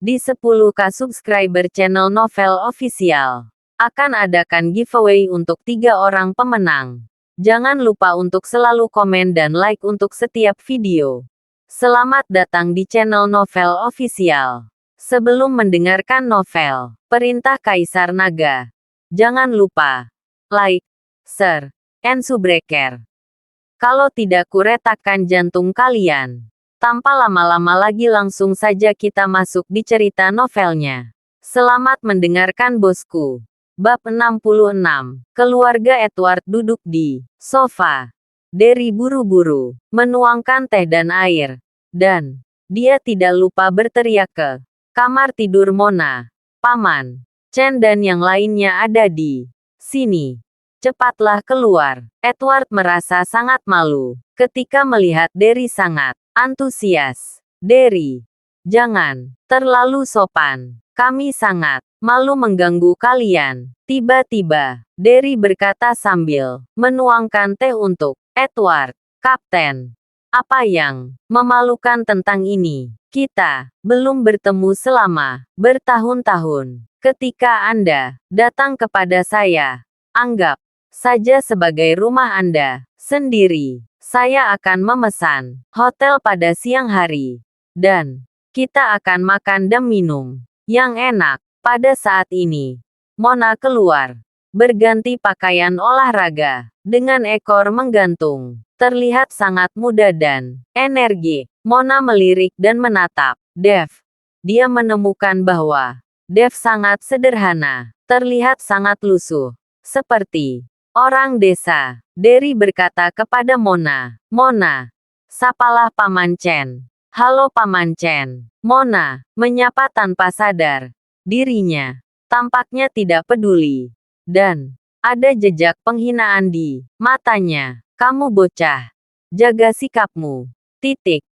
Di 10K subscriber channel Novel Official, akan adakan giveaway untuk 3 orang pemenang. Jangan lupa untuk selalu komen dan like untuk setiap video. Selamat datang di channel Novel Official. Sebelum mendengarkan novel Perintah Kaisar Naga, jangan lupa like, share, and subscribe. Kalau tidak kuretakkan jantung kalian. Tanpa lama-lama lagi langsung saja kita masuk di cerita novelnya. Selamat mendengarkan bosku. Bab 66. Keluarga Edward duduk di sofa. Derry buru-buru menuangkan teh dan air. Dan dia tidak lupa berteriak ke kamar tidur Mona. Paman Chen dan yang lainnya ada di sini. Cepatlah keluar. Edward merasa sangat malu ketika melihat Derry sangat antusias. Derry, jangan terlalu sopan. Kami sangat malu mengganggu kalian. Tiba-tiba, Derry berkata sambil menuangkan teh untuk Edward. Kapten, apa yang memalukan tentang ini? Kita belum bertemu selama bertahun-tahun. Ketika Anda datang kepada saya, anggap saja sebagai rumah Anda sendiri. Saya akan memesan hotel pada siang hari. Dan kita akan makan dan minum yang enak. Pada saat ini, Mona keluar, berganti pakaian olahraga, dengan ekor menggantung. Terlihat sangat muda dan energi. Mona melirik dan menatap Dev. Dia menemukan bahwa Dev sangat sederhana, terlihat sangat lusuh, seperti orang desa. Derry berkata kepada Mona, "Mona, sapalah Paman Chen." "Halo Paman Chen." Mona menyapa tanpa sadar dirinya. Tampaknya tidak peduli. Dan ada jejak penghinaan di matanya. "Kamu bocah. Jaga sikapmu."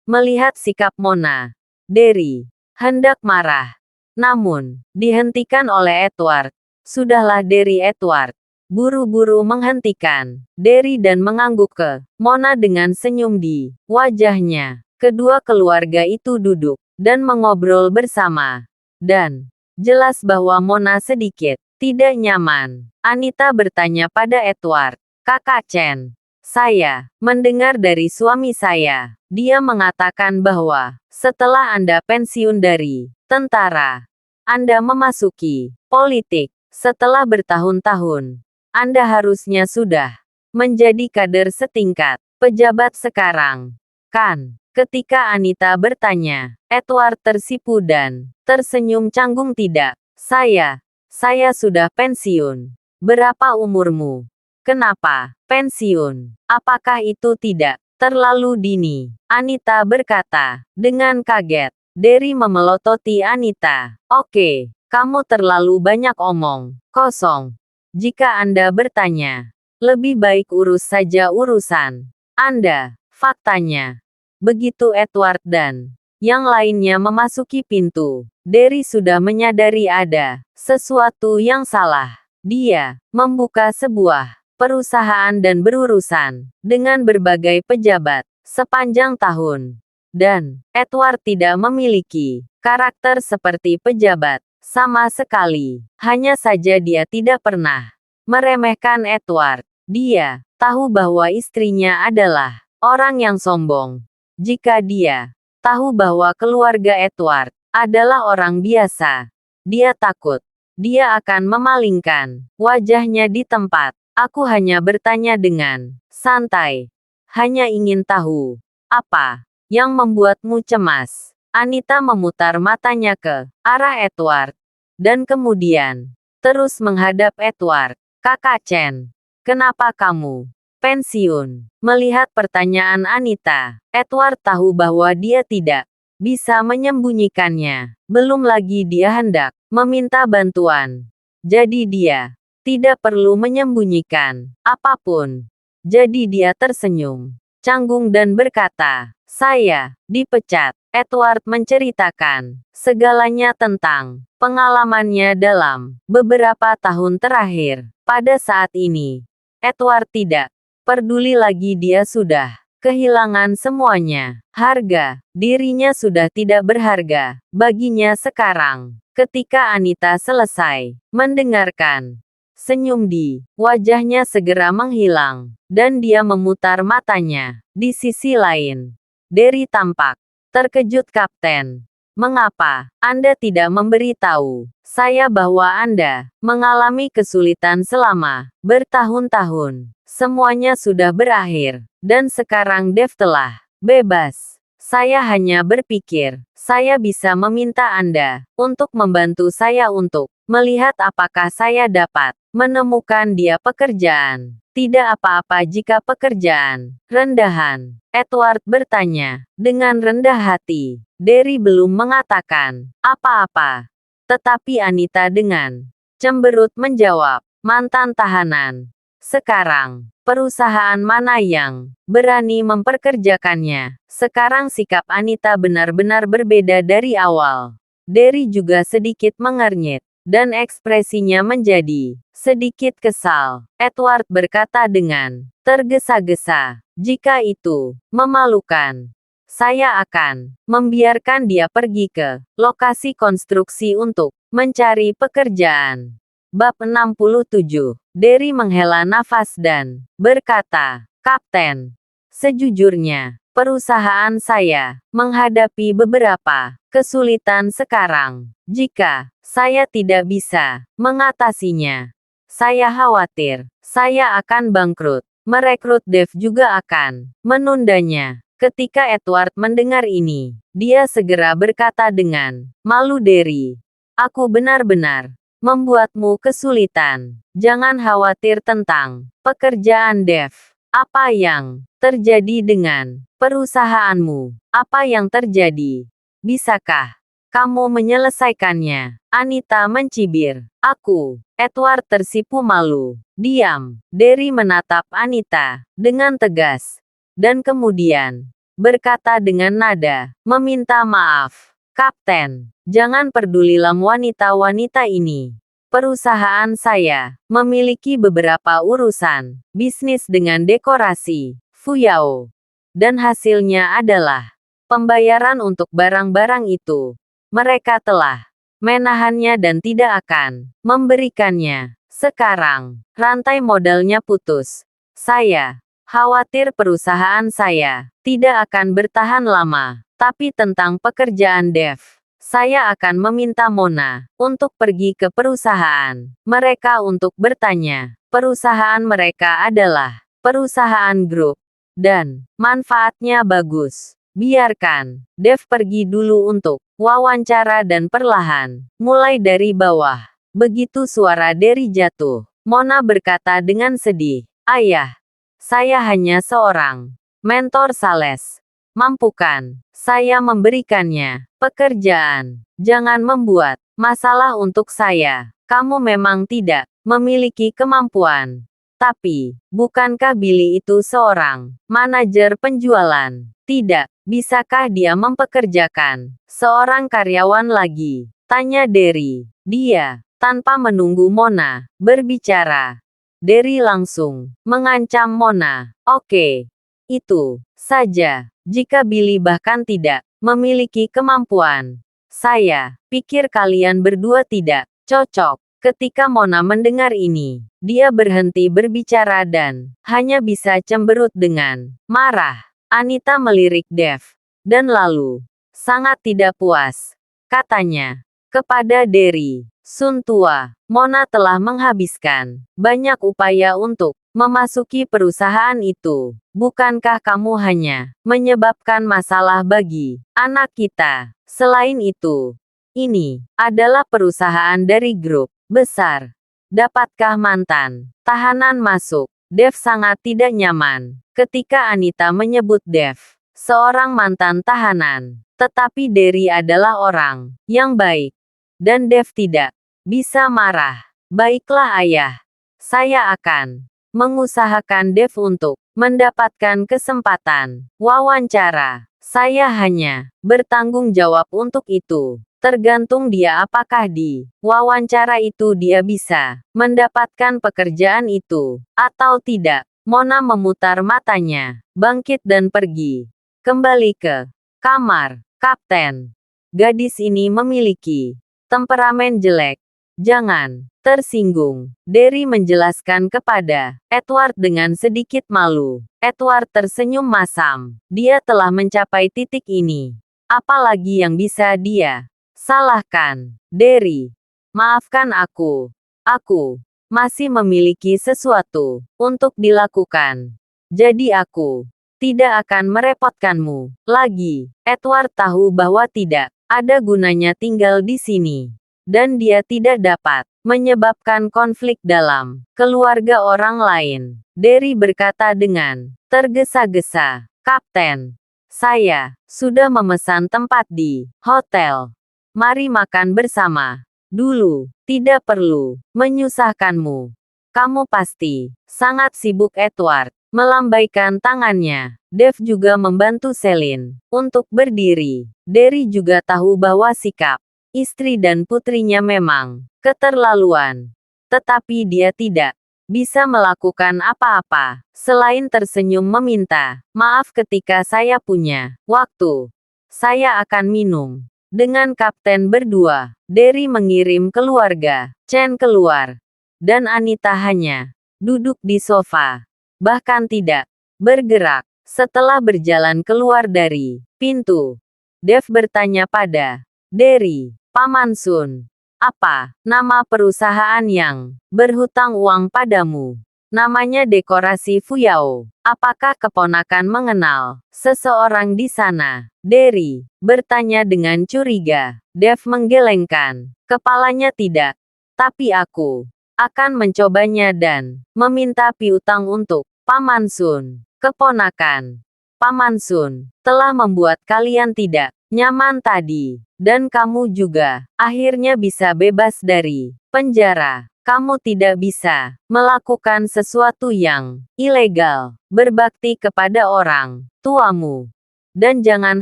Melihat sikap Mona, Derry hendak marah. Namun, dihentikan oleh Edward. "Sudahlah Derry." Edward buru-buru menghentikan Derry dan mengangguk ke Mona dengan senyum di wajahnya. Kedua keluarga itu duduk dan mengobrol bersama. Dan jelas bahwa Mona sedikit tidak nyaman. Anita bertanya pada Edward, "Kakak Chen, saya mendengar dari suami saya. Dia mengatakan bahwa setelah Anda pensiun dari tentara, Anda memasuki politik. Setelah bertahun-tahun, Anda harusnya sudah menjadi kader setingkat pejabat sekarang, kan?" Ketika Anita bertanya, Edward tersipu dan tersenyum canggung. "Tidak. Saya sudah pensiun." "Berapa umurmu?" "Kenapa pensiun? Apakah itu tidak terlalu dini?" Anita berkata dengan kaget. Derry memelototi Anita. "Oke, kamu terlalu banyak omong kosong. Jika Anda bertanya, lebih baik urus saja urusan Anda." Faktanya, begitu Edward dan yang lainnya memasuki pintu, Derry sudah menyadari ada sesuatu yang salah. Dia membuka sebuah perusahaan dan berurusan dengan berbagai pejabat sepanjang tahun. Dan Edward tidak memiliki karakter seperti pejabat sama sekali. Hanya saja dia tidak pernah meremehkan Edward. Dia tahu bahwa istrinya adalah orang yang sombong. Jika dia tahu bahwa keluarga Edward adalah orang biasa, dia takut. Dia akan memalingkan wajahnya di tempat. "Aku hanya bertanya dengan santai. Hanya ingin tahu, apa yang membuatmu cemas?" Anita memutar matanya ke arah Edward. Dan kemudian terus menghadap Edward. "Kakak Chen, kenapa kamu pensiun?" Melihat pertanyaan Anita, Edward tahu bahwa dia tidak bisa menyembunyikannya. Belum lagi dia hendak meminta bantuan. Jadi dia tidak perlu menyembunyikan apapun. Jadi dia tersenyum canggung dan berkata, "Saya dipecat." Edward menceritakan segalanya tentang pengalamannya dalam beberapa tahun terakhir. Pada saat ini, Edward tidak peduli lagi. Dia sudah kehilangan semuanya. Harga dirinya sudah tidak berharga baginya sekarang. Ketika Anita selesai mendengarkan, senyum di wajahnya segera menghilang, dan dia memutar matanya. Di sisi lain, Derry tampak terkejut. Kapten, mengapa Anda tidak memberitahu saya bahwa Anda mengalami kesulitan selama bertahun-tahun? Semuanya sudah berakhir, dan sekarang Dev telah bebas. Saya hanya berpikir, saya bisa meminta Anda untuk membantu saya untuk melihat apakah saya dapat menemukan dia pekerjaan. Tidak apa-apa jika pekerjaan rendahan. Edward bertanya dengan rendah hati. Derry belum mengatakan apa-apa. Tetapi Anita dengan cemberut menjawab, mantan tahanan. Sekarang, perusahaan mana yang berani memperkerjakannya? Sekarang sikap Anita benar-benar berbeda dari awal. Derry juga sedikit mengernyit, dan ekspresinya menjadi sedikit kesal. Edward berkata dengan tergesa-gesa, jika itu memalukan, saya akan membiarkan dia pergi ke lokasi konstruksi untuk mencari pekerjaan. Bab 67. Derry menghela nafas dan berkata, Kapten, sejujurnya, perusahaan saya menghadapi beberapa kesulitan sekarang. Jika saya tidak bisa mengatasinya, saya khawatir saya akan bangkrut. Merekrut Dev juga akan menundanya. Ketika Edward mendengar ini, dia segera berkata dengan malu, Derry, aku benar-benar membuatmu kesulitan. Jangan khawatir tentang pekerjaan Dev. Apa yang terjadi dengan perusahaanmu? Apa yang terjadi? Bisakah kamu menyelesaikannya? Anita mencibir. Aku. Edward tersipu malu. Diam. Derry menatap Anita dengan tegas. Dan kemudian berkata dengan nada meminta maaf. Kapten, jangan pedulilah wanita-wanita ini. Perusahaan saya memiliki beberapa urusan bisnis dengan dekorasi Fuyao. Dan hasilnya adalah pembayaran untuk barang-barang itu. Mereka telah menahannya dan tidak akan memberikannya. Sekarang, rantai modalnya putus. Saya khawatir perusahaan saya tidak akan bertahan lama. Tapi tentang pekerjaan Dev, saya akan meminta Mona untuk pergi ke perusahaan mereka untuk bertanya. Perusahaan mereka adalah perusahaan grup, dan manfaatnya bagus. Biarkan Dev pergi dulu untuk wawancara dan perlahan, mulai dari bawah. Begitu suara Derry jatuh, Mona berkata dengan sedih, Ayah, saya hanya seorang mentor sales. Mampukan saya memberikannya pekerjaan? Jangan membuat masalah untuk saya. Kamu memang tidak memiliki kemampuan. Tapi, bukankah Billy itu seorang manajer penjualan? Tidak, bisakah dia mempekerjakan seorang karyawan lagi? Tanya Derry. Dia, tanpa menunggu Mona berbicara. Derry langsung mengancam Mona. Oke, itu saja. Jika Billy bahkan tidak memiliki kemampuan, saya pikir kalian berdua tidak cocok. Ketika Mona mendengar ini, dia berhenti berbicara dan hanya bisa cemberut dengan marah. Anita melirik Dev, dan lalu sangat tidak puas, katanya kepada Derry. Sun tua, Mona telah menghabiskan banyak upaya untuk memasuki perusahaan itu. Bukankah kamu hanya menyebabkan masalah bagi anak kita? Selain itu, ini adalah perusahaan dari grup besar. Dapatkah mantan tahanan masuk? Dev sangat tidak nyaman ketika Anita menyebut Dev seorang mantan tahanan. Tetapi Derry adalah orang yang baik. Dan Dev tidak bisa marah. Baiklah ayah. Saya akan mengusahakan Dev untuk mendapatkan kesempatan wawancara. Saya hanya bertanggung jawab untuk itu. Tergantung dia apakah di wawancara itu dia bisa mendapatkan pekerjaan itu atau tidak. Mona memutar matanya, bangkit dan pergi. Kembali ke kamar, Kapten. Gadis ini memiliki temperamen jelek. Jangan tersinggung. Derry menjelaskan kepada Edward dengan sedikit malu. Edward tersenyum masam. Dia telah mencapai titik ini. Apalagi yang bisa dia salahkan? Derry, maafkan aku. Aku masih memiliki sesuatu untuk dilakukan. Jadi aku tidak akan merepotkanmu lagi. Edward tahu bahwa tidak ada gunanya tinggal di sini. Dan dia tidak dapat menyebabkan konflik dalam keluarga orang lain. Derry berkata dengan tergesa-gesa, Kapten, saya sudah memesan tempat di hotel. Mari makan bersama dulu. Tidak perlu menyusahkanmu. Kamu pasti sangat sibuk. Edward melambaikan tangannya. Dev juga membantu Celine untuk berdiri. Derry juga tahu bahwa sikap istri dan putrinya memang keterlaluan. Tetapi dia tidak bisa melakukan apa-apa selain tersenyum meminta maaf ketika saya punya waktu. Saya akan minum dengan Kapten berdua. Derry mengirim keluarga Chen keluar. Dan Anita hanya duduk di sofa. Bahkan tidak bergerak. Setelah berjalan keluar dari pintu, Dev bertanya pada Derry, Paman Sun, apa nama perusahaan yang berhutang uang padamu? Namanya Dekorasi Fuyao. Apakah keponakan mengenal seseorang di sana? Derry bertanya dengan curiga. Dev menggelengkan kepalanya. Tidak. Tapi aku akan mencobanya dan meminta piutang untuk Paman Sun. Keponakan Paman Sun telah membuat kalian tidak nyaman tadi. Dan kamu juga akhirnya bisa bebas dari penjara. Kamu tidak bisa melakukan sesuatu yang ilegal. Berbakti kepada orang tuamu. Dan jangan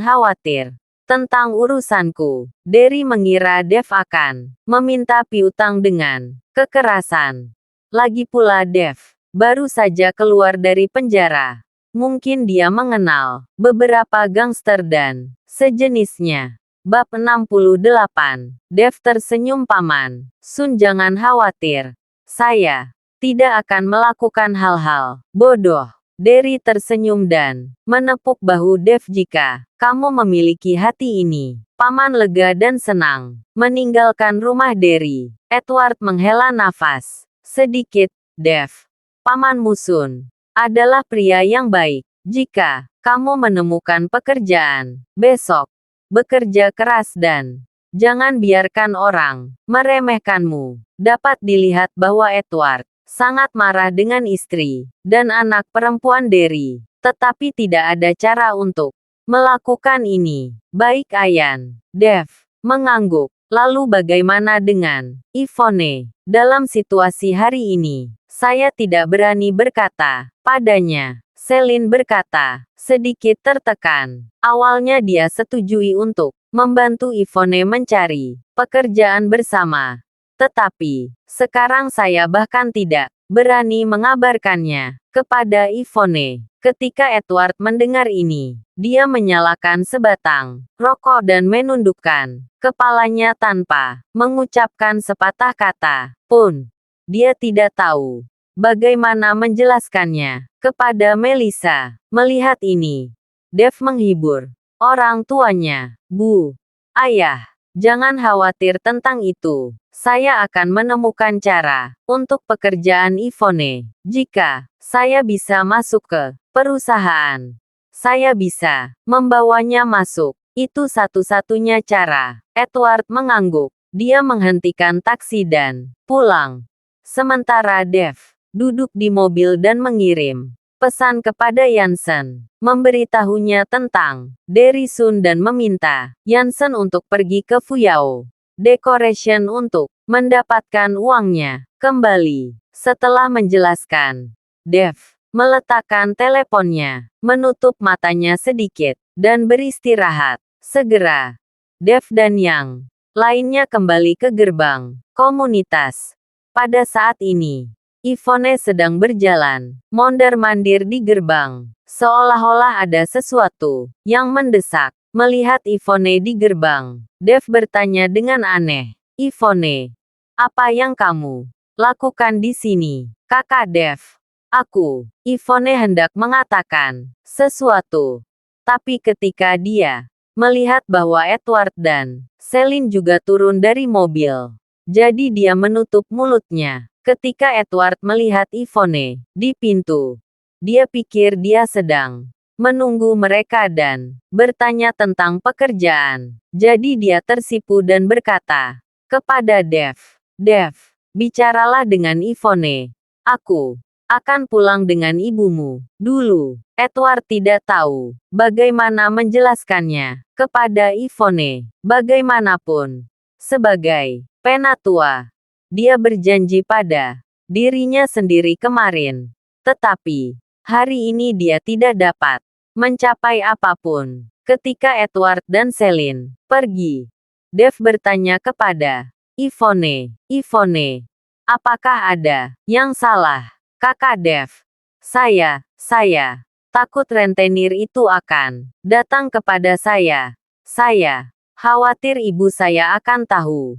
khawatir tentang urusanku. Derry mengira Dev akan meminta piutang dengan kekerasan. Lagi pula Dev baru saja keluar dari penjara. Mungkin dia mengenal beberapa gangster dan sejenisnya. Bab 68. Dev tersenyum. Paman Sun, jangan khawatir. Saya tidak akan melakukan hal-hal bodoh. Derry tersenyum dan menepuk bahu Dev. Jika kamu memiliki hati ini, Paman lega dan senang meninggalkan rumah Derry. Edward menghela nafas sedikit. Dev, Paman Sun adalah pria yang baik. Jika kamu menemukan pekerjaan besok, bekerja keras dan jangan biarkan orang meremehkanmu. Dapat dilihat bahwa Edward sangat marah dengan istri dan anak perempuan Derry, tetapi tidak ada cara untuk melakukan ini. Baik Ayan. Dev mengangguk. Lalu bagaimana dengan Yvonne? Dalam situasi hari ini, saya tidak berani berkata padanya. Celine berkata, sedikit tertekan. Awalnya dia setujui untuk membantu Yvonne mencari pekerjaan bersama. Tetapi, sekarang saya bahkan tidak berani mengabarkannya kepada Yvonne. Ketika Edward mendengar ini, dia menyalakan sebatang rokok dan menundukkan kepalanya tanpa mengucapkan sepatah kata pun. Dia tidak tahu bagaimana menjelaskannya kepada Melissa. Melihat ini, Dev menghibur orang tuanya. Bu, ayah, jangan khawatir tentang itu. Saya akan menemukan cara untuk pekerjaan Yvonne. Jika saya bisa masuk ke perusahaan, saya bisa membawanya masuk. Itu satu-satunya cara. Edward mengangguk. Dia menghentikan taksi dan pulang. Sementara Dev duduk di mobil dan mengirim pesan kepada Yansen, memberitahunya tentang Derry Sun dan meminta Yansen untuk pergi ke Fuyao Decoration untuk mendapatkan uangnya kembali. Setelah menjelaskan, Dev meletakkan teleponnya, menutup matanya sedikit, dan beristirahat. Segera, Dev dan yang lainnya kembali ke gerbang komunitas. Pada saat ini, Yvonne sedang berjalan, mondar-mandir di gerbang. Seolah-olah ada sesuatu yang mendesak. Melihat Yvonne di gerbang, Dev bertanya dengan aneh. Yvonne, apa yang kamu lakukan di sini? Kakak Dev. Yvonne hendak mengatakan sesuatu. Tapi ketika dia melihat bahwa Edward dan Celine juga turun dari mobil, jadi dia menutup mulutnya. Ketika Edward melihat Yvonne di pintu, dia pikir dia sedang menunggu mereka dan bertanya tentang pekerjaan. Jadi dia tersipu dan berkata kepada Dev, Dev, bicaralah dengan Yvonne. Aku akan pulang dengan ibumu. Dulu, Edward tidak tahu bagaimana menjelaskannya kepada Yvonne. Bagaimanapun, sebagai penatua, dia berjanji pada dirinya sendiri kemarin. Tetapi, hari ini dia tidak dapat mencapai apapun. Ketika Edward dan Celine pergi, Dev bertanya kepada Yvonne, Yvonne, apakah ada yang salah? Kakak Dev, saya takut rentenir itu akan datang kepada saya. Saya khawatir ibu saya akan tahu.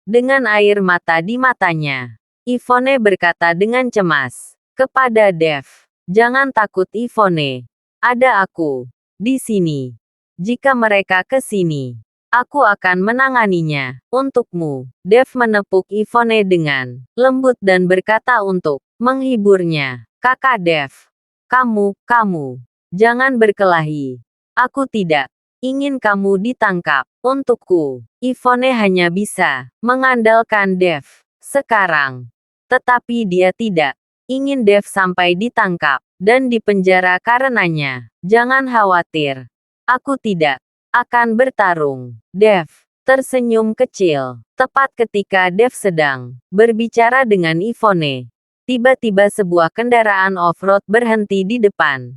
Dengan air mata di matanya, Yvonne berkata dengan cemas kepada Dev, jangan takut Yvonne. Ada aku di sini. Jika mereka ke sini, aku akan menanganinya untukmu. Dev menepuk Yvonne dengan lembut dan berkata untuk menghiburnya. Kakak Dev, kamu, jangan berkelahi. Aku tidak ingin kamu ditangkap. Untukku, Yvonne hanya bisa mengandalkan Dev sekarang. Tetapi dia tidak ingin Dev sampai ditangkap dan dipenjara karenanya. Jangan khawatir. Aku tidak akan bertarung. Dev tersenyum kecil. Tepat ketika Dev sedang berbicara dengan Yvonne, tiba-tiba sebuah kendaraan off-road berhenti di depan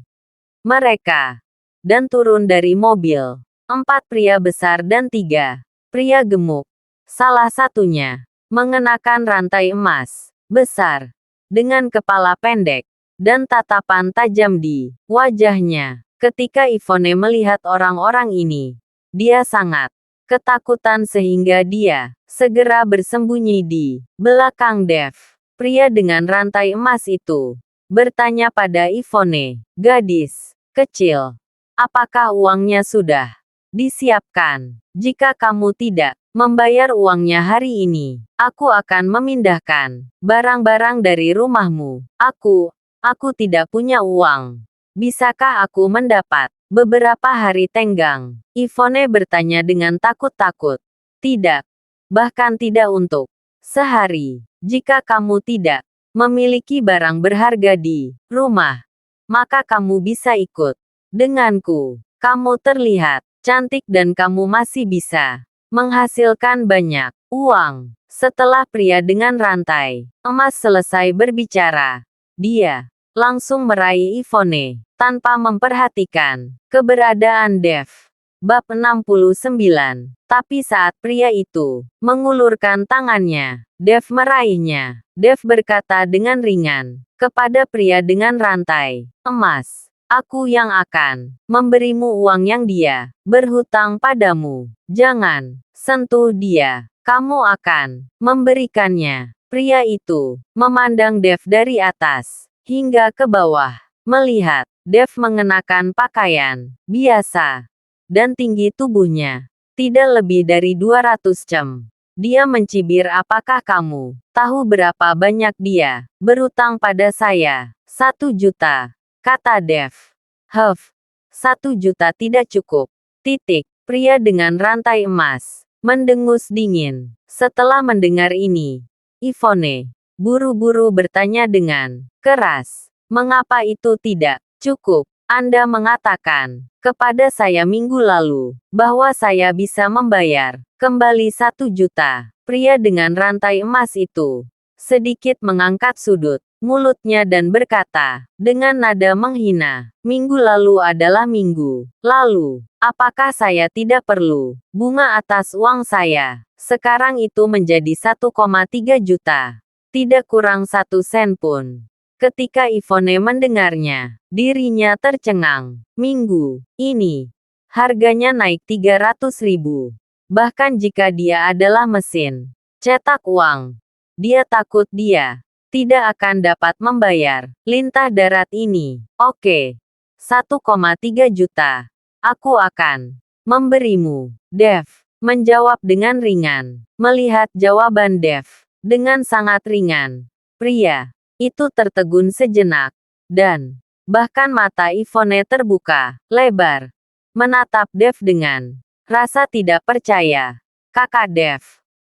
mereka dan turun dari mobil. 4 pria besar dan 3 pria gemuk. Salah satunya mengenakan rantai emas besar dengan kepala pendek dan tatapan tajam di wajahnya. Ketika Yvonne melihat orang-orang ini, dia sangat ketakutan sehingga dia segera bersembunyi di belakang Dev. Pria dengan rantai emas itu bertanya pada Yvonne, gadis kecil, apakah uangnya sudah disiapkan? Jika kamu tidak membayar uangnya hari ini, aku akan memindahkan barang-barang dari rumahmu. Aku tidak punya uang. Bisakah aku mendapat beberapa hari tenggang? Yvonne bertanya dengan takut-takut. Tidak. Bahkan tidak untuk sehari. Jika kamu tidak memiliki barang berharga di rumah, maka kamu bisa ikut denganku. Kamu terlihat cantik dan kamu masih bisa menghasilkan banyak uang. Setelah pria dengan rantai emas selesai berbicara, dia langsung meraih Yvonne tanpa memperhatikan keberadaan Dev. Bab 69. Tapi saat pria itu mengulurkan tangannya, Dev meraihnya. Dev berkata dengan ringan kepada pria dengan rantai emas, aku yang akan memberimu uang yang dia berhutang padamu. Jangan sentuh dia. Kamu akan memberikannya. Pria itu memandang Dev dari atas hingga ke bawah. Melihat Dev mengenakan pakaian biasa dan tinggi tubuhnya tidak lebih dari 200 cm. Dia mencibir, apakah kamu tahu berapa banyak dia berutang pada saya? 1 juta, kata Dev. 1 juta tidak cukup. Pria dengan rantai emas mendengus dingin. Setelah mendengar ini, Yvonne buru-buru bertanya dengan keras, mengapa itu tidak cukup? Anda mengatakan kepada saya minggu lalu bahwa saya bisa membayar kembali 1 juta. Pria dengan rantai emas itu sedikit mengangkat sudut mulutnya dan berkata dengan nada menghina, minggu lalu adalah minggu lalu. Apakah saya tidak perlu bunga atas uang saya? Sekarang itu menjadi 1,3 juta. Tidak kurang 1 sen pun. Ketika Yvonne mendengarnya, dirinya tercengang. Minggu ini, harganya naik 300.000. Bahkan jika dia adalah mesin cetak uang, dia takut dia tidak akan dapat membayar lintah darat ini. Oke, 1,3 juta. Aku akan memberimu. Dev menjawab dengan ringan. Melihat jawaban Dev dengan sangat ringan, pria itu tertegun sejenak, dan bahkan mata Yvonne terbuka lebar, menatap Dev dengan rasa tidak percaya. Kakak Dev,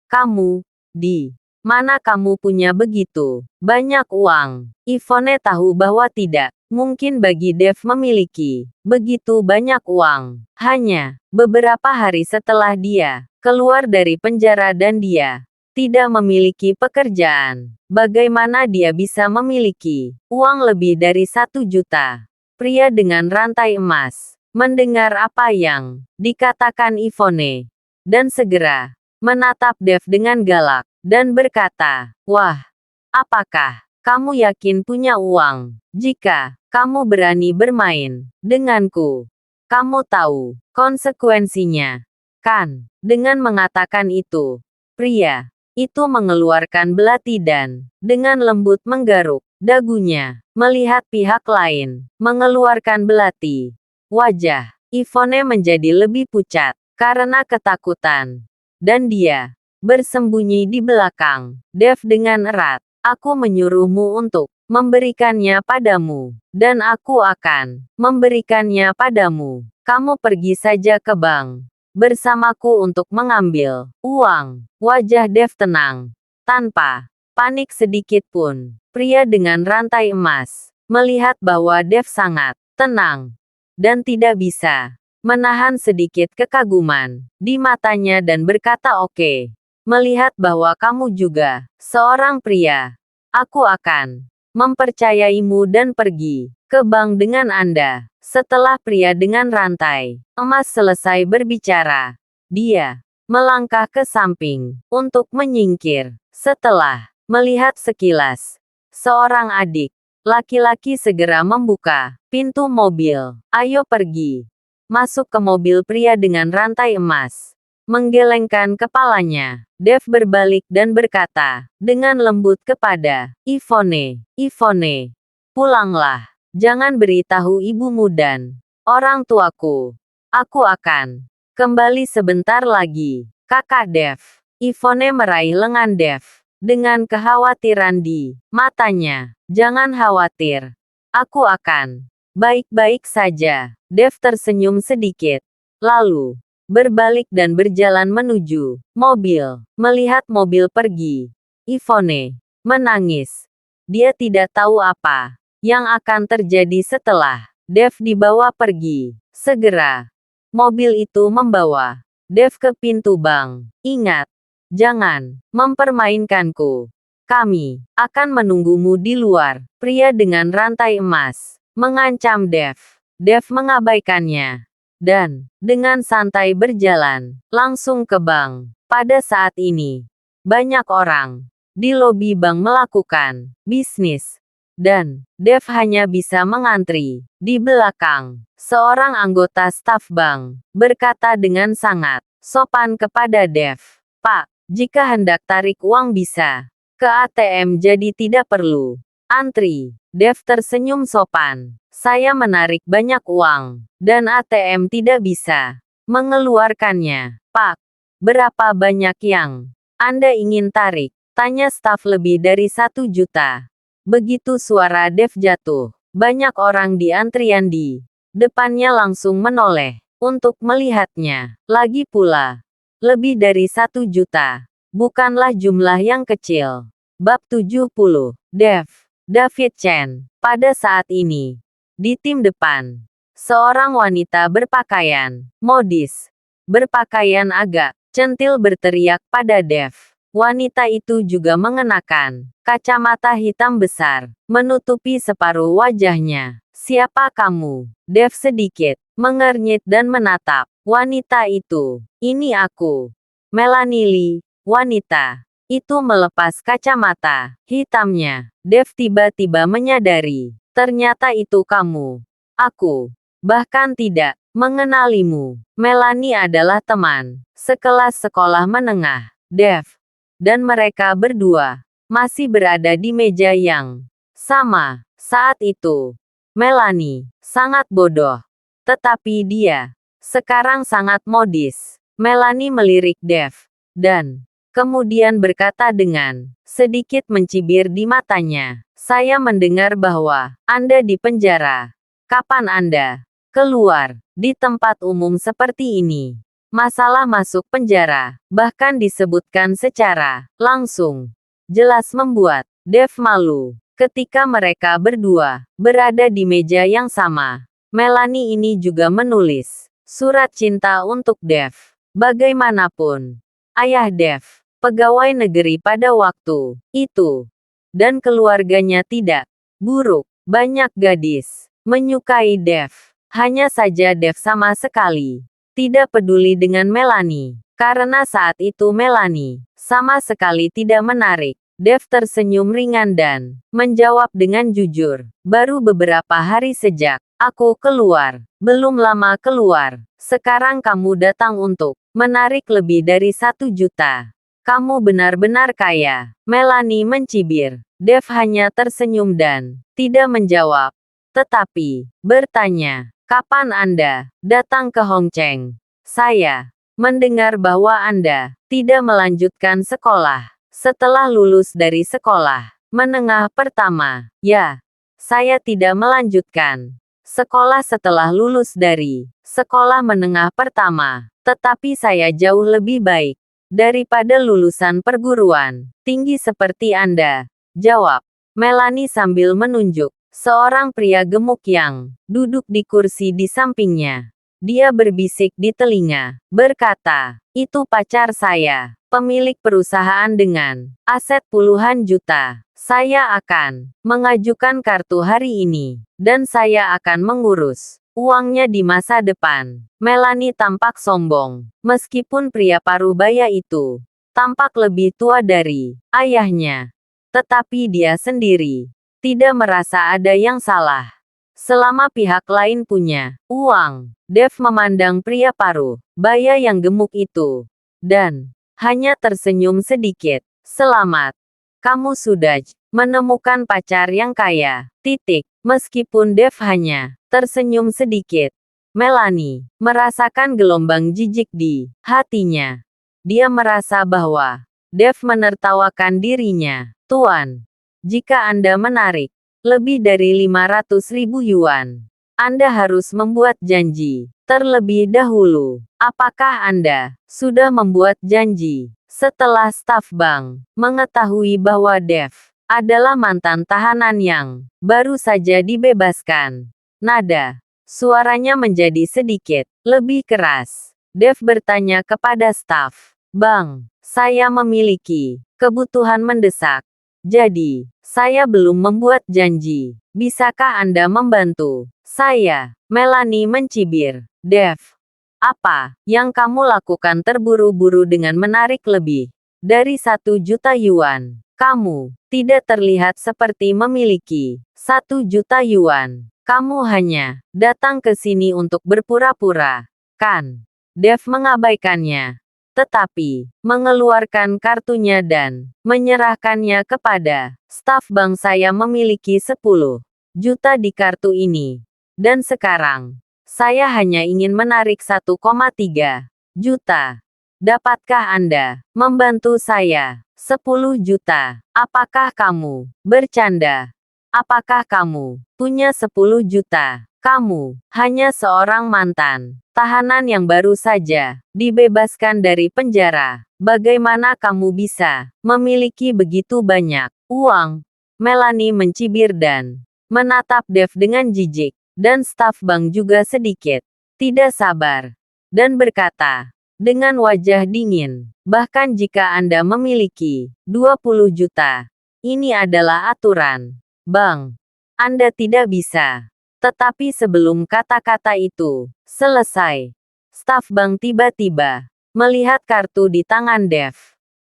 kamu, di mana kamu punya begitu banyak uang? Yvonne tahu bahwa tidak mungkin bagi Dev memiliki begitu banyak uang. Hanya beberapa hari setelah dia keluar dari penjara dan dia tidak memiliki pekerjaan. Bagaimana dia bisa memiliki uang lebih dari 1 juta? Pria dengan rantai emas mendengar apa yang dikatakan Yvonne, dan segera menatap Dev dengan galak, dan berkata, "Wah, apakah kamu yakin punya uang? Jika kamu berani bermain denganku, kamu tahu konsekuensinya, kan?" Dengan mengatakan itu, pria itu mengeluarkan belati dan dengan lembut menggaruk dagunya, melihat pihak lain mengeluarkan belati. Wajah Yvonne menjadi lebih pucat karena ketakutan, dan dia bersembunyi di belakang Dev dengan erat. Aku menyuruhmu untuk memberikannya padamu, dan aku akan memberikannya padamu. Kamu pergi saja ke bank bersamaku untuk mengambil uang. Wajah Dev tenang, tanpa panik sedikit pun. Pria dengan rantai emas melihat bahwa Dev sangat tenang dan tidak bisa menahan sedikit kekaguman di matanya dan berkata, "Oke, melihat bahwa kamu juga seorang pria, aku akan mempercayaimu dan pergi ke bank dengan Anda." Setelah pria dengan rantai emas selesai berbicara, dia melangkah ke samping untuk menyingkir. Setelah melihat sekilas seorang adik laki-laki segera membuka pintu mobil. "Ayo pergi." Masuk ke mobil pria dengan rantai emas. Menggelengkan kepalanya, Dev berbalik dan berkata dengan lembut kepada Yvonne, "Yvonne, pulanglah. Jangan beritahu ibumu dan orang tuaku. Aku akan kembali sebentar lagi." Kakak Dev. Yvonne meraih lengan Dev dengan kekhawatiran di matanya. "Jangan khawatir. Aku akan baik-baik saja." Dev tersenyum sedikit, lalu berbalik dan berjalan menuju mobil. Melihat mobil pergi, Yvonne menangis. Dia tidak tahu apa yang akan terjadi setelah Dev dibawa pergi. Segera, mobil itu membawa Dev ke pintu bank. "Ingat, jangan mempermainkanku. Kami akan menunggumu di luar." Pria dengan rantai emas mengancam Dev. Dev mengabaikannya, dan dengan santai berjalan langsung ke bank. Pada saat ini, banyak orang di lobi bank melakukan bisnis, dan Dev hanya bisa mengantri di belakang. Seorang anggota staf bank berkata dengan sangat sopan kepada Dev, "Pak, jika hendak tarik uang bisa ke ATM, jadi tidak perlu antri." Dev tersenyum sopan. "Saya menarik banyak uang, dan ATM tidak bisa mengeluarkannya." "Pak, berapa banyak yang Anda ingin tarik?" tanya staf. "Lebih dari 1 juta." Begitu suara Dev jatuh, banyak orang di antrian di depannya langsung menoleh untuk melihatnya. Lagi pula, lebih dari 1 juta bukanlah jumlah yang kecil. Bab 70. Dev. David Chen. Pada saat ini, di tim depan, seorang wanita berpakaian modis, berpakaian agak centil berteriak pada Dev. Wanita itu juga mengenakan kacamata hitam besar, menutupi separuh wajahnya. "Siapa kamu?" Dev sedikit mengernyit dan menatap wanita itu. "Ini aku, Melanie Lee." Wanita itu melepas kacamata hitamnya. Dev tiba-tiba menyadari, ternyata itu kamu. Aku bahkan tidak mengenalimu. Melanie adalah teman sekelas sekolah menengah Dev, dan mereka berdua masih berada di meja yang sama saat itu. Melanie sangat bodoh, tetapi dia sekarang sangat modis. Melanie melirik Dev dan kemudian berkata dengan sedikit mencibir di matanya, "Saya mendengar bahwa Anda di penjara. Kapan Anda keluar di tempat umum seperti ini?" Masalah masuk penjara, bahkan disebutkan secara langsung, jelas membuat Dev malu. Ketika mereka berdua berada di meja yang sama, Melanie ini juga menulis surat cinta untuk Dev. Bagaimanapun, ayah Dev, pegawai negeri pada waktu itu, dan keluarganya tidak buruk. Banyak gadis menyukai Dev. Hanya saja Dev sama sekali tidak peduli dengan Melanie, karena saat itu Melanie sama sekali tidak menarik. Dev tersenyum ringan dan menjawab dengan jujur, "Baru beberapa hari sejak aku keluar. Belum lama keluar. Sekarang kamu datang untuk menarik lebih dari 1 juta. Kamu benar-benar kaya." Melanie mencibir. Dev hanya tersenyum dan tidak menjawab. Tetapi bertanya, "Kapan Anda datang ke Hongcheng?" "Saya mendengar bahwa Anda tidak melanjutkan sekolah setelah lulus dari sekolah menengah pertama." "Ya, saya tidak melanjutkan sekolah setelah lulus dari sekolah menengah pertama, tetapi saya jauh lebih baik daripada lulusan perguruan tinggi seperti Anda," jawab Melanie sambil menunjuk seorang pria gemuk yang duduk di kursi di sampingnya. Dia berbisik di telinga, berkata, "Itu pacar saya, pemilik perusahaan dengan aset puluhan juta. Saya akan mengajukan kartu hari ini, dan saya akan mengurus uangnya di masa depan." Melanie tampak sombong, meskipun pria parubaya itu tampak lebih tua dari ayahnya. Tetapi dia sendiri tidak merasa ada yang salah. Selama pihak lain punya uang, Dev memandang pria parubaya yang gemuk itu, dan hanya tersenyum sedikit. "Selamat. Kamu sudah menemukan pacar yang kaya." Meskipun Dev hanya tersenyum sedikit, Melanie merasakan gelombang jijik di hatinya. Dia merasa bahwa Dev menertawakan dirinya. "Tuan, jika Anda menarik lebih dari 500.000 yuan, Anda harus membuat janji terlebih dahulu." "Apakah Anda sudah membuat janji?" Setelah staf bank mengetahui bahwa Dev adalah mantan tahanan yang baru saja dibebaskan, nada suaranya menjadi sedikit lebih keras. Dev bertanya kepada staf bank, "Saya memiliki kebutuhan mendesak. Jadi, saya belum membuat janji. Bisakah Anda membantu saya?" Melanie mencibir. "Dev, apa yang kamu lakukan terburu-buru dengan menarik lebih dari 1 juta yuan? Kamu tidak terlihat seperti memiliki 1 juta yuan. Kamu hanya datang ke sini untuk berpura-pura, kan?" Dev mengabaikannya, tetapi mengeluarkan kartunya dan menyerahkannya kepada staf bank. "Saya memiliki 10 juta di kartu ini, dan sekarang saya hanya ingin menarik 1,3 juta. Dapatkah Anda membantu saya?" 10 juta. Apakah kamu bercanda? Apakah kamu punya 10 juta? Kamu hanya seorang mantan tahanan yang baru saja dibebaskan dari penjara. Bagaimana kamu bisa memiliki begitu banyak uang? Melanie mencibir dan menatap Dev dengan jijik, dan staf bank juga sedikit tidak sabar, dan berkata dengan wajah dingin, "Bahkan jika Anda memiliki 20 juta, ini adalah aturan bank. Anda tidak bisa." Tetapi sebelum kata-kata itu selesai, staf bank tiba-tiba melihat kartu di tangan Dev.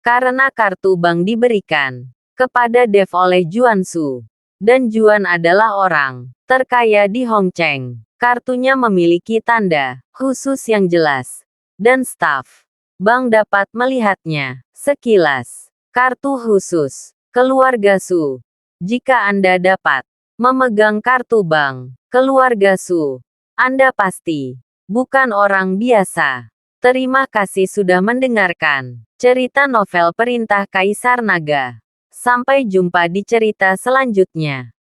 Karena kartu bank diberikan kepada Dev oleh Juan Su. Dan Juan adalah orang terkaya di Hongcheng. Kartunya memiliki tanda khusus yang jelas. Dan staf bank dapat melihatnya sekilas. Kartu khusus keluarga Su. Jika Anda dapat memegang kartu bank keluarga Su, Anda pasti bukan orang biasa. Terima kasih sudah mendengarkan cerita novel Perintah Kaisar Naga. Sampai jumpa di cerita selanjutnya.